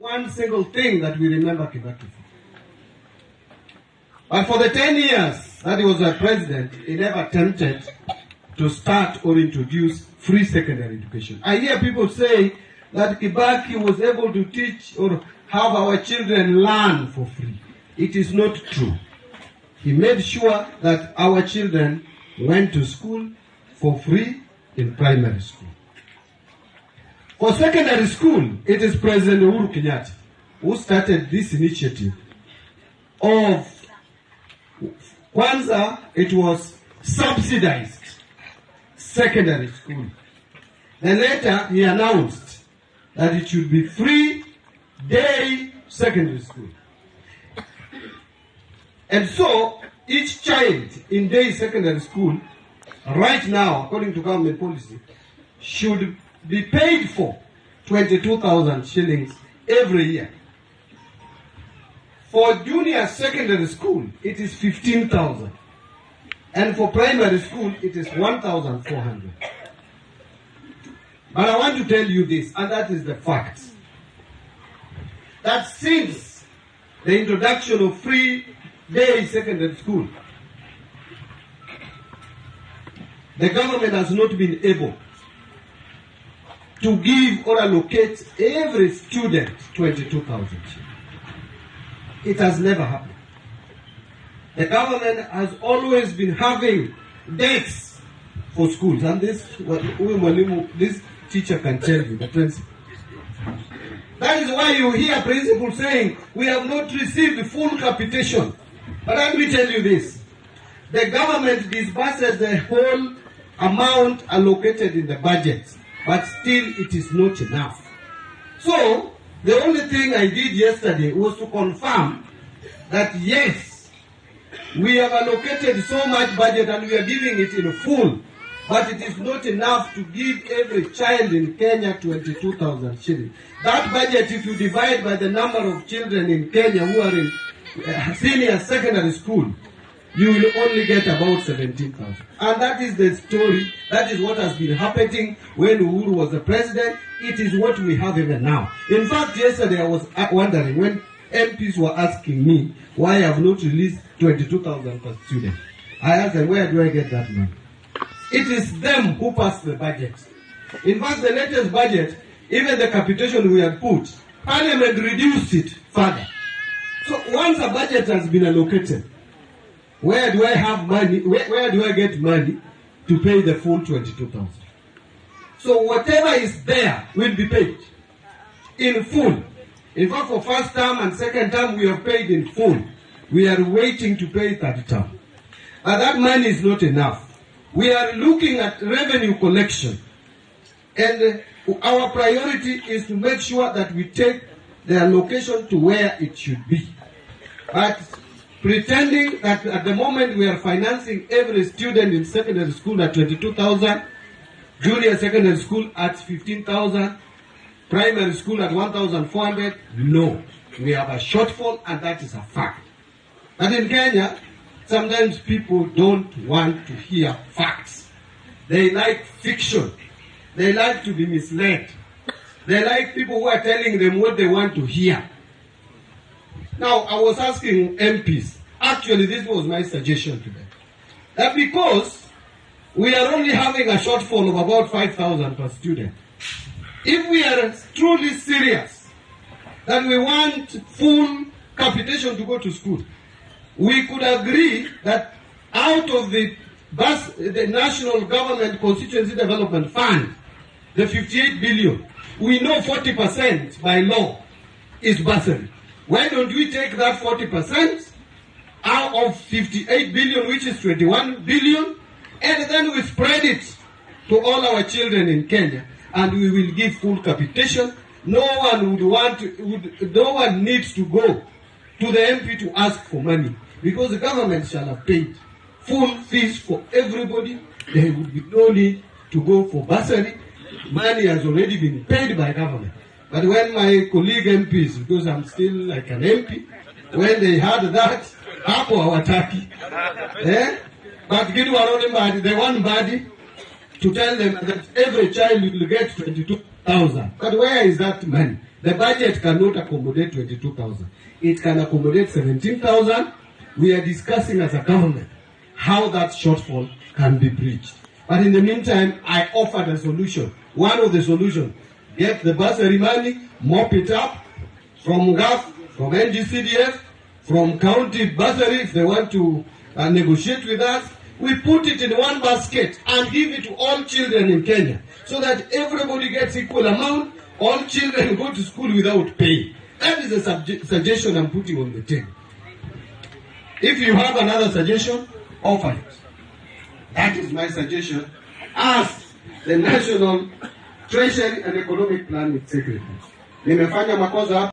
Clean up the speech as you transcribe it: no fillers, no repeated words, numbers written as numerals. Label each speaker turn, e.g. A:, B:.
A: one single thing that we remember Kibaki for. But for the 10 years that he was a president, he never attempted to start or introduce free secondary education. I hear people say that Kibaki was able to teach or have our children learn for free. It is not true. He made sure that our children went to school for free in primary school. For secondary school, it is President Uhuru Kenyatta who started this initiative of, Kwanza, it was subsidized secondary school. Then later, he announced that it should be free day secondary school. And so, each child in day secondary school, right now, according to government policy, should be paid for 22,000 shillings every year. For junior secondary school, it is 15,000. And for primary school, it is 1,400. But I want to tell you this, and that is the fact, that since the introduction of free day secondary school, the government has not been able to give or allocate every student 22,000. It has never happened. The government has always been having dates for schools, and this teacher can tell you, the principal. That is why you hear principals saying, we have not received full capitation. But let me tell you this. The government disburses the whole amount allocated in the budget, but still it is not enough. So, the only thing I did yesterday was to confirm that yes, we have allocated so much budget and we are giving it in full, but it is not enough to give every child in Kenya 22,000 shillings. That budget, if you divide by the number of children in Kenya who are in senior secondary school, you will only get about 17,000. And that is the story. That is what has been happening when Uhuru was the president. It is what we have even now. In fact, yesterday I was wondering when MPs were asking me why I have not released 22,000 per student. I asked them, where do I get that money? It is them who passed the budget. In fact, the latest budget, even the capitation we had put, Parliament reduced it further. So once a budget has been allocated, where do I have money? Where do I get money to pay the full 22,000? So whatever is there will be paid in full. In fact, for first term and second term, we have paid in full. We are waiting to pay third term. But that money is not enough. We are looking at revenue collection. And our priority is to make sure that we take the allocation to where it should be. But pretending that at the moment we are financing every student in secondary school at 22,000, junior secondary school at 15,000, primary school at 1,400, no. We have a shortfall, and that is a fact. But in Kenya, sometimes people don't want to hear facts. They like fiction. They like to be misled. They like people who are telling them what they want to hear. Now, I was asking MPs, actually this was my suggestion to them, that because we are only having a shortfall of about 5,000 per student, if we are truly serious that we want full capitation to go to school, we could agree that out of the National Government Constituency Development Fund, the 58 billion, we know 40% by law is bursary. Why don't we take that 40% out of 58 billion, which is 21 billion, and then we spread it to all our children in Kenya, and we will give full capitation. No one needs to go to the MP to ask for money, because the government shall have paid full fees for everybody. There would be no need to go for bursary. Money has already been paid by government. But when my colleague MPs, because I'm still like an MP, when they heard that, hapo hawataki. But they want Mbadi to tell them that every child will get 22,000. But where is that money? The budget cannot accommodate 22,000. It can accommodate 17,000. We are discussing as a government how that shortfall can be bridged. But in the meantime, I offered a solution. One of the solutions, get the bursary money, mop it up from GAF, from NGCDF, from county bursary if they want to negotiate with us. We put it in one basket and give it to all children in Kenya so that everybody gets equal amount. All children go to school without pay. That is a suggestion I'm putting on the table. If you have another suggestion, offer it. That is my suggestion as the National Treasury and Economic Planning Secretary. Nimefanya makosa hapa.